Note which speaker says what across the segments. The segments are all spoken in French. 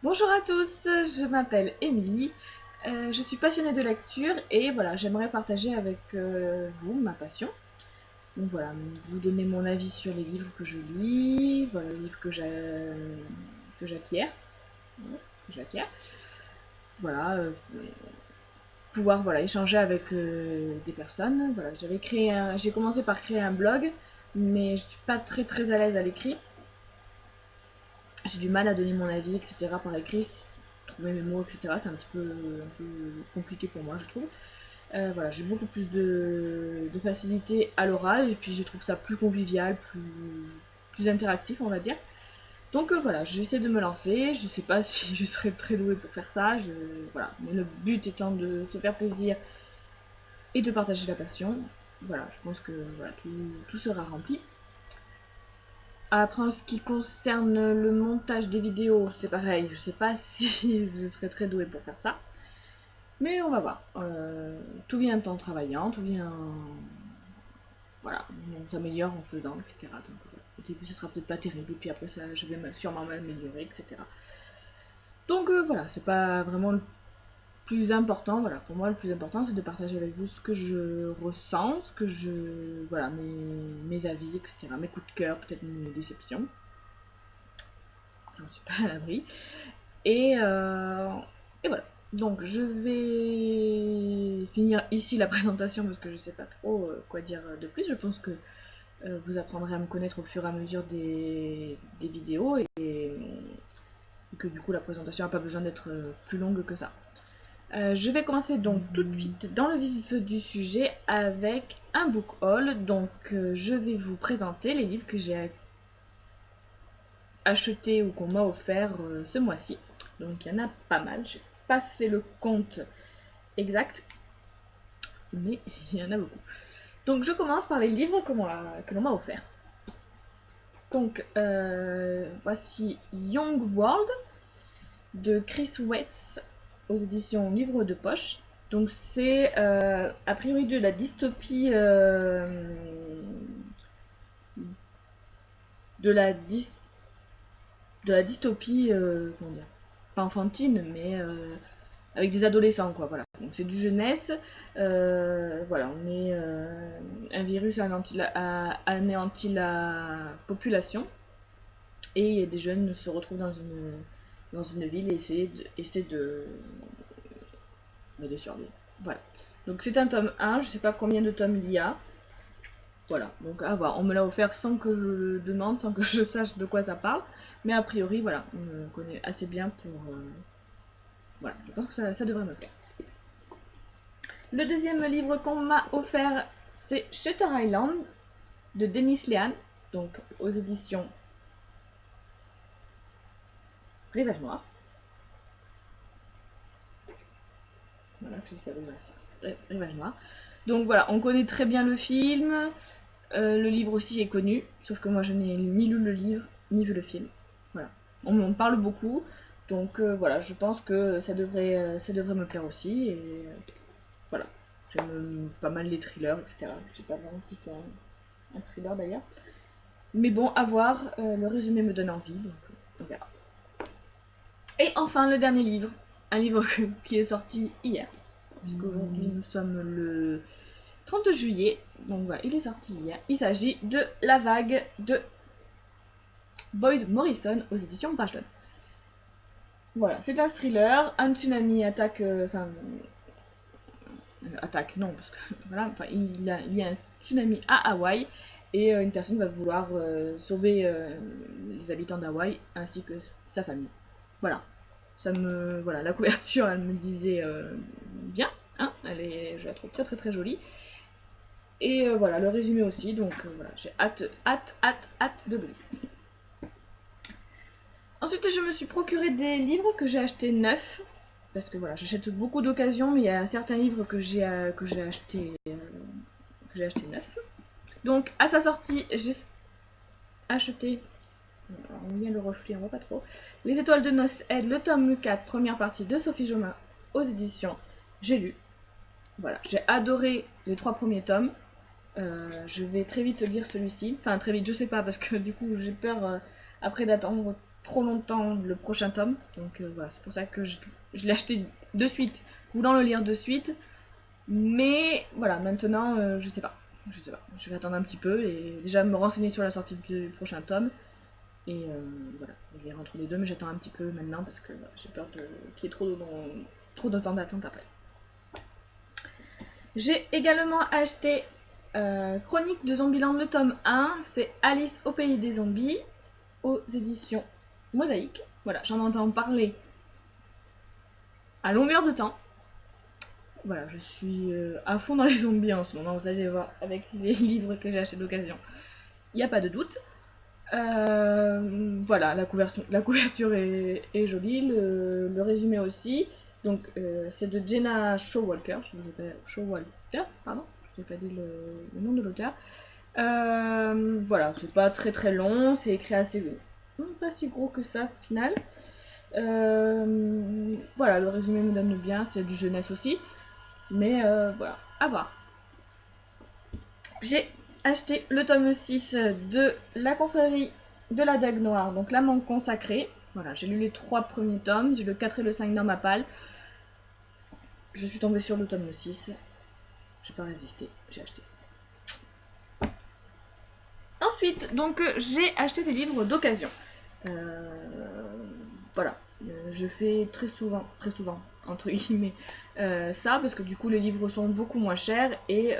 Speaker 1: Bonjour à tous, je m'appelle Émilie, je suis passionnée de lecture et voilà, j'aimerais partager avec vous ma passion. Donc voilà, vous donner mon avis sur les livres que je lis, voilà, les livres que j'acquiers, que j'acquiers. Voilà, pouvoir voilà, échanger avec des personnes. Voilà, j'ai commencé par créer un blog, mais je suis pas très à l'aise à l'écrit. J'ai du mal à donner mon avis, etc. par écrit, trouver mes mots, etc. C'est un peu compliqué pour moi, je trouve. Voilà, j'ai beaucoup plus de facilité à l'oral et puis je trouve ça plus convivial, plus interactif, on va dire. Donc voilà, j'essaie de me lancer. Je sais pas si je serai très douée pour faire ça. Voilà, mais le but étant de se faire plaisir et de partager la passion. Voilà, je pense que voilà, tout sera rempli. Après, en ce qui concerne le montage des vidéos, c'est pareil. Je sais pas si je serai très douée pour faire ça. Mais on va voir. Tout vient en travaillant, tout vient. Voilà, on s'améliore en faisant, etc. Donc, au début, ce sera peut-être pas terrible, et puis après, ça, je vais sûrement m'améliorer, etc. Donc voilà, c'est pas vraiment le plus important. Voilà, pour moi, le plus important, c'est de partager avec vous ce que je ressens, ce que je. Voilà, mes avis, etc. Mes coups de cœur, peut-être mes déceptions. J'en suis pas à l'abri. Et, euh, et voilà. Donc je vais finir ici la présentation parce que je sais pas trop quoi dire de plus. Je pense que vous apprendrez à me connaître au fur et à mesure des vidéos et que du coup la présentation n'a pas besoin d'être plus longue que ça. Je vais commencer donc tout de suite dans le vif du sujet avec un book haul. Donc je vais vous présenter les livres que j'ai achetés ou qu'on m'a offert ce mois-ci. Donc il y en a pas mal. J'ai pas fait le compte exact, mais il y en a beaucoup. Donc je commence par les livres que l'on m'a offerts. Donc voici Young World de Chris Weitz aux éditions Livre de Poche. Donc c'est a priori de la dystopie de la dis- de la dystopie comment dire, pas enfantine mais avec des adolescents quoi, voilà. Donc c'est du jeunesse, voilà, on est un virus a anéanti la population et des jeunes se retrouvent dans une ville et essaient de survivre. Voilà. Donc c'est un tome 1, je sais pas combien de tomes il y a. Voilà, donc à voir. On me l'a offert sans que je le demande, sans que je sache de quoi ça parle. Mais a priori, voilà, on me connaît assez bien pour. Voilà, je pense que ça devrait me plaire. Le deuxième livre qu'on m'a offert, c'est Shutter Island de Denis Lehan, donc aux éditions Rivage Noir. Voilà, j'espère que ça. Rivage Noir. Donc voilà, on connaît très bien le film. Le livre aussi est connu, sauf que moi je n'ai ni lu le livre, ni vu le film. Voilà. On m'en parle beaucoup, donc voilà, je pense que ça devrait me plaire aussi. Et voilà, j'aime pas mal les thrillers, etc. Je sais pas vraiment si c'est un thriller d'ailleurs. Mais bon, à voir, le résumé me donne envie, donc on verra. Et enfin, le dernier livre, un livre qui est sorti hier, puisqu'aujourd'hui nous sommes le 30 juillet, donc voilà, il est sorti hier. Il s'agit de La Vague de Boyd Morrison aux éditions Bachelot. Voilà, c'est un thriller, un tsunami attaque, attaque, non, parce que voilà, il y a un tsunami à Hawaï et une personne va vouloir sauver les habitants d'Hawaï ainsi que sa famille. Voilà, voilà, la couverture, elle me disait bien, hein, je la trouve très jolie. Et voilà, le résumé aussi, donc voilà, j'ai hâte de le lire. Ensuite, je me suis procuré des livres que j'ai achetés neufs. Parce que voilà, j'achète beaucoup d'occasions, mais il y a certains livres que j'ai acheté neufs. Donc, à sa sortie, j'ai acheté. Alors, on vient le reflet, on voit pas trop. Les Étoiles de Noces Aide, le tome 4, première partie de Sophie Jomain aux éditions J'ai lu. Voilà, j'ai adoré les 3 premiers tomes. Je vais très vite lire celui-ci. Enfin, très vite, je sais pas, parce que du coup, j'ai peur après d'attendre trop longtemps le prochain tome. Donc voilà, c'est pour ça que je l'ai acheté de suite, voulant le lire de suite. Mais voilà, maintenant, je sais pas. Je vais attendre un petit peu et déjà me renseigner sur la sortie du prochain tome. Et voilà, je vais entre les deux, mais j'attends un petit peu maintenant parce que j'ai peur qu'il y ait trop de temps d'attente après. J'ai également acheté Chronique de Zombieland, le tome 1, c'est Alice au pays des zombies, aux éditions Mosaïque. Voilà, j'en entends parler à longueur de temps. Voilà, je suis à fond dans les zombies en ce moment, vous allez voir avec les livres que j'ai achetés d'occasion. Il n'y a pas de doute. Voilà, la couverture est jolie, le résumé aussi. Donc c'est de Jenna Showalker, je ne vous ai pas Showalker, pardon, je ne vous ai pas dit le nom de l'auteur. Voilà, c'est pas très très long, c'est écrit assez pas si gros que ça au final. Voilà, le résumé me donne bien, c'est du jeunesse aussi. Mais voilà, à voir. J'ai acheté le tome 6 de La Confrérie de la Dague Noire, donc l'amant consacré. Voilà, j'ai lu les 3 premiers tomes, j'ai le 4 et le 5 dans ma palle. Je suis tombée sur le tome 6. J'ai pas résisté, j'ai acheté. Ensuite, donc j'ai acheté des livres d'occasion. Voilà, je fais très souvent, entre guillemets, ça, parce que du coup les livres sont beaucoup moins chers et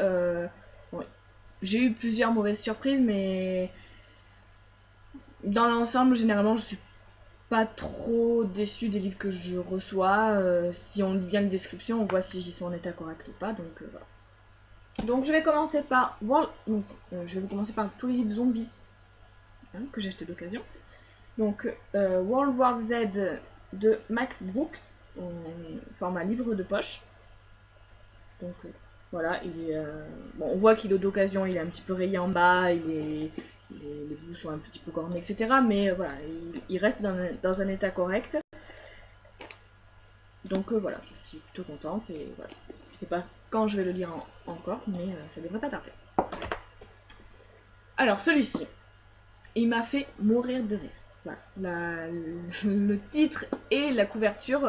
Speaker 1: ouais, j'ai eu plusieurs mauvaises surprises, mais dans l'ensemble, généralement, je suis pas trop déçue des livres que je reçois. Si on lit bien les descriptions, on voit si ils sont en état correct ou pas, donc voilà. Donc je vais commencer par je vais commencer par tous les livres zombies que j'ai acheté d'occasion. Donc World War Z de Max Brooks, format livre de poche. Donc voilà, il est, bon, on voit qu'il est d'occasion, il est un petit peu rayé en bas, les bouts sont un petit peu cornés, etc. Mais voilà, il reste dans un état correct. Donc voilà, je suis plutôt contente et voilà. Je sais pas quand je vais le lire encore, mais ça devrait pas tarder. Alors celui-ci, il m'a fait mourir de rire. Voilà. Le titre et la couverture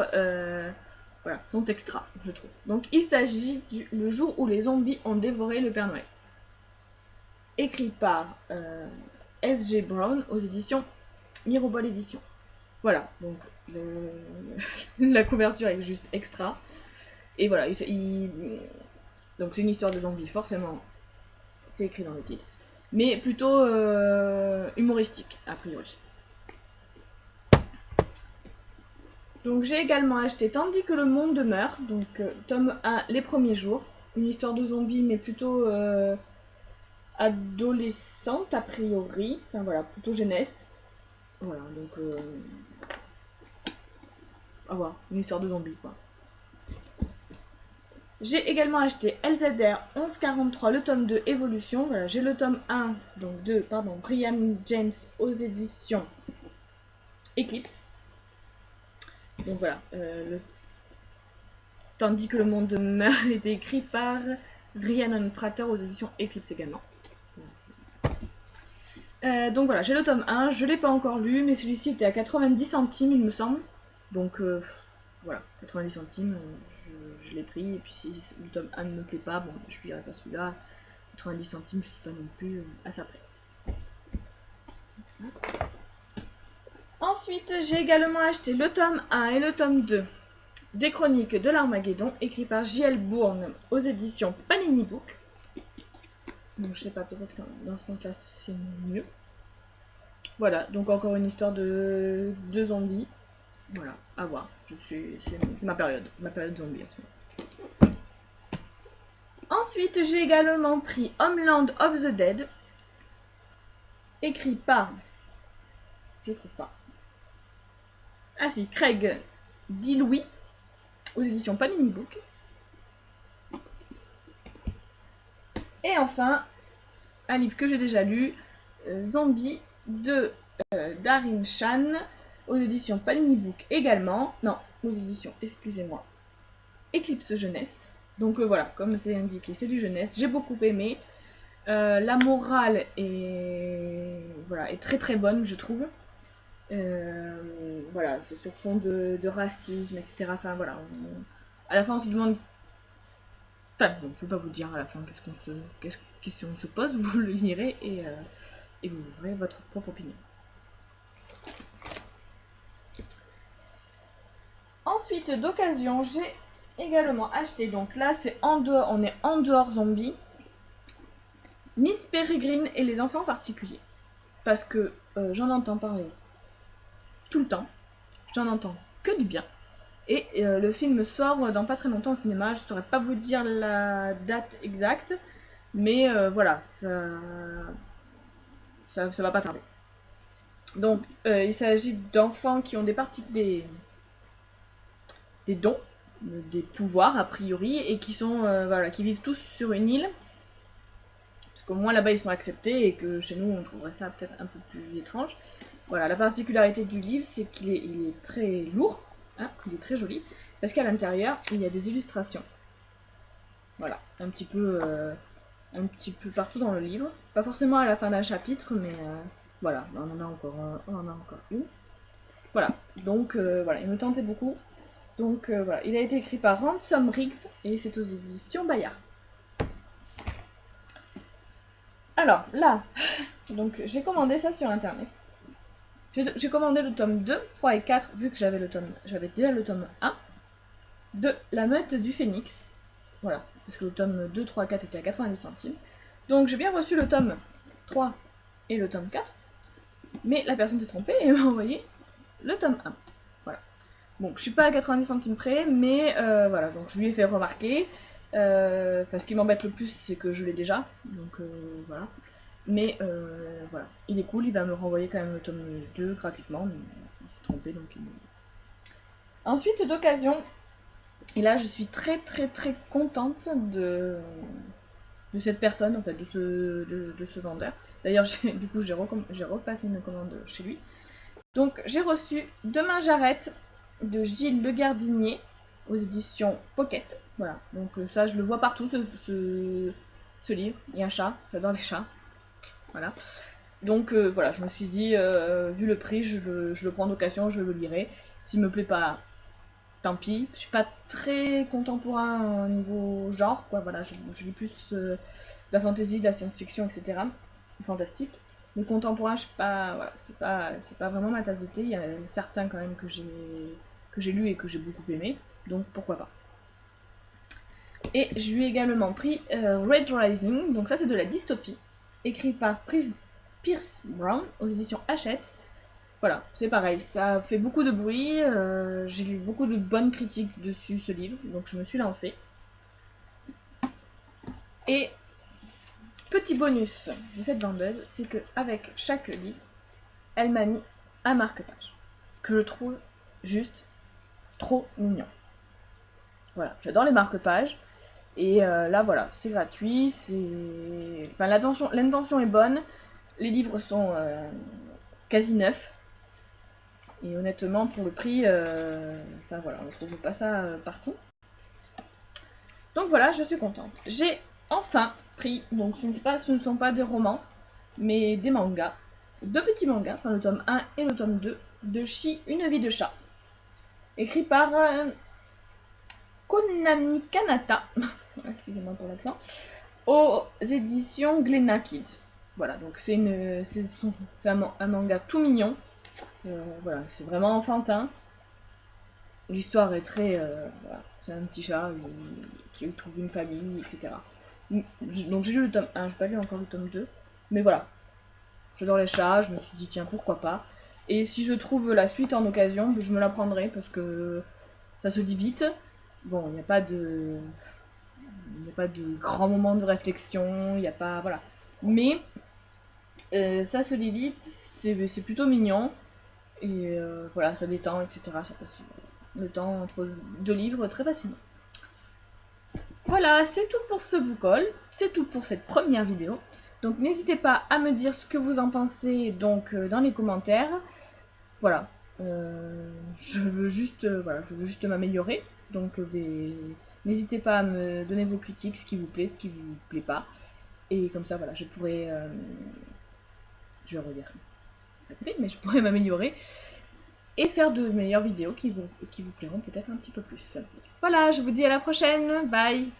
Speaker 1: voilà, sont extra, je trouve. Donc il s'agit du Le jour où les zombies ont dévoré le Père Noël. Écrit par S.G. Brown aux éditions Mirobol Éditions. Voilà, donc la couverture est juste extra. Et voilà, donc c'est une histoire de zombies, forcément, c'est écrit dans le titre. Mais plutôt humoristique, a priori. Donc j'ai également acheté Tandis que le monde meurt, donc tome 1, les premiers jours. Une histoire de zombies, mais plutôt adolescente, a priori. Enfin voilà, plutôt jeunesse. Voilà, donc à voir, une histoire de zombies, quoi. J'ai également acheté LZR 1143, le tome 2 Évolution. Voilà, j'ai le tome 1, donc de, pardon, Brian James aux éditions Eclipse. Donc voilà, Tandis que le monde meurt est écrit par Rhiannon Frater aux éditions Eclipse également. Donc voilà, j'ai le tome 1, je ne l'ai pas encore lu, mais celui-ci était à 90 centimes il me semble. Donc voilà, 90 centimes, je l'ai pris, et puis si le tome 1 ne me plaît pas, bon, je lirai pas celui-là. 90 centimes, je suis pas non plus à ça près. Ensuite, j'ai également acheté le tome 1 et le tome 2 des Chroniques de l'Armageddon, écrit par J.L. Bourne aux éditions Panini Book. Donc je sais pas, peut-être que dans ce sens-là c'est mieux. Voilà, donc encore une histoire de zombies. Voilà, à voir. C'est ma période zombie en ce moment. Ensuite, j'ai également pris Homeland of the Dead, écrit par, je trouve pas. Ah si, Craig Dillouis aux éditions Panini Book. Et enfin, un livre que j'ai déjà lu, Zombie de Darin Chan aux éditions Panini Book également. Non, aux éditions, excusez-moi, Eclipse Jeunesse. Donc voilà, comme c'est indiqué, c'est du jeunesse. J'ai beaucoup aimé. La morale est très très bonne, je trouve. Voilà, c'est sur fond de racisme, etc. Enfin voilà, à la fin on se demande. Enfin bon, je ne vais pas vous dire à la fin qu'est-ce qu'on se pose, vous le lirez et vous aurez votre propre opinion. Ensuite, d'occasion, j'ai également acheté, donc là c'est en dehors, on est en dehors zombie, Miss Peregrine et les enfants particuliers. Parce que j'en entends parler tout le temps, j'en entends que du bien. Et le film sort dans pas très longtemps au cinéma, je saurais pas vous dire la date exacte, mais voilà, ça va pas tarder. Donc il s'agit d'enfants qui ont des dons, des pouvoirs a priori, et qui sont voilà, qui vivent tous sur une île. Parce qu'au moins là-bas ils sont acceptés et que chez nous on trouverait ça peut-être un peu plus étrange. Voilà, la particularité du livre c'est qu'il est très lourd, hein, il est très joli, parce qu'à l'intérieur il y a des illustrations. Voilà, un petit peu partout dans le livre. Pas forcément à la fin d'un chapitre, mais voilà, on en a encore une. Voilà, donc voilà, il me tentait beaucoup. Donc voilà, il a été écrit par Ransom Riggs et c'est aux éditions Bayard. Alors là, donc j'ai commandé ça sur internet. J'ai commandé le tome 2, 3 et 4, vu que j'avais déjà le tome 1 de La Meute du Phénix. Voilà, parce que le tome 2, 3, 4 était à 90 centimes. Donc j'ai bien reçu le tome 3 et le tome 4, mais la personne s'est trompée et m'a envoyé le tome 1. Voilà. Bon, je suis pas à 90 centimes près, mais voilà, donc je lui ai fait remarquer. Ce qui m'embête le plus, c'est que je l'ai déjà, donc voilà. Mais voilà, il est cool, il va me renvoyer quand même le tome 2 gratuitement, mais il s'est trompé donc il me... Ensuite, d'occasion, et là je suis très très très contente de cette personne, en fait, de ce vendeur. D'ailleurs, du coup, j'ai repassé une commande chez lui. Donc, j'ai reçu Demain j'arrête de Gilles Le Gardinier aux éditions Pocket. Voilà, donc ça, je le vois partout, ce livre. Il y a un chat, j'adore les chats. Voilà. Donc voilà, je me suis dit, vu le prix, je le prends d'occasion, je le lirai. S'il me plaît pas, tant pis. Je suis pas très contemporain au niveau genre, quoi. Voilà, je lis plus de la fantasy, de la science-fiction, etc. Fantastique. Mais contemporain, je suis pas, voilà, c'est pas vraiment ma tasse de thé. Il y a certains quand même que j'ai lu et que j'ai beaucoup aimé, donc pourquoi pas. Et je lui ai également pris Red Rising, donc ça c'est de la dystopie, écrit par Pierce Brown aux éditions Hachette. Voilà, c'est pareil, ça fait beaucoup de bruit, j'ai lu beaucoup de bonnes critiques dessus ce livre, donc je me suis lancée. Et petit bonus de cette vendeuse, c'est qu'avec chaque livre, elle m'a mis un marque-page, que je trouve juste trop mignon. Voilà, j'adore les marque-pages, et là voilà, c'est gratuit, enfin, l'intention est bonne, les livres sont quasi neufs, et honnêtement, pour le prix, enfin voilà, on ne trouve pas ça partout. Donc voilà, je suis contente. J'ai enfin pris, donc ce ne sont pas des romans, mais des mangas. Deux petits mangas, enfin le tome 1 et le tome 2, de Chi, Une vie de chat. Écrit par Konami Kanata, excusez-moi pour l'accent, aux éditions Glénat Kids. Voilà, donc c'est un manga tout mignon. Voilà, c'est vraiment enfantin. L'histoire est très... voilà, c'est un petit chat qui trouve une famille, etc. Donc j'ai lu le tome 1, j'ai pas lu encore le tome 2. Mais voilà, j'adore les chats, je me suis dit tiens pourquoi pas. Et si je trouve la suite en occasion, je me la prendrai parce que ça se lit vite. Bon, il n'y a pas de... Il n'y a pas de grands moments de réflexion, il n'y a pas... Voilà. Mais ça se lit vite, c'est plutôt mignon. Et voilà, ça détend, etc. Ça passe le temps entre deux livres très facilement. Voilà, c'est tout pour ce book haul, c'est tout pour cette première vidéo. Donc n'hésitez pas à me dire ce que vous en pensez donc dans les commentaires. Voilà, je veux juste m'améliorer. Donc n'hésitez pas à me donner vos critiques, ce qui vous plaît, ce qui vous plaît pas. Et comme ça, voilà, je pourrais... je vais redire. répéter, mais je pourrais m'améliorer et faire de meilleures vidéos qui vous plairont peut-être un petit peu plus. Voilà, je vous dis à la prochaine, bye!